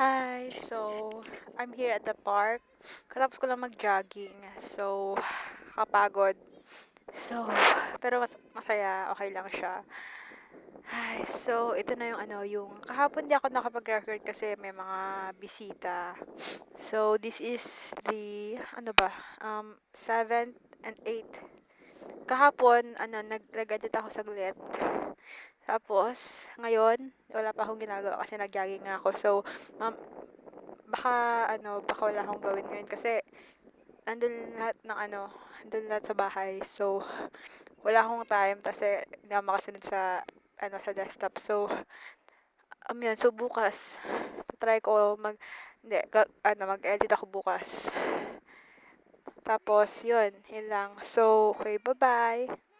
Hi, I'm here at the park. Katapos ko lang mag-jogging. Kapagod. So, pero masaya, okay lang siya. Ay, ito na yung yung kahapon di ako nakapag-record kasi may mga bisita. So, this is the, 7th and 8th. Kahapon, nag-edit ako saglit. Tapos, ngayon, wala pa akong ginagawa kasi nag-jogging nga ako. Um, baka wala akong gawin ngayon kasi nandun lahat ng nandun lahat sa bahay. So, wala akong time kasi hindi ako makasunod sa sa desktop. Yun. So bukas, try ko hindi, mag-edit ako bukas. Tapos, yun lang. So, okay, bye-bye.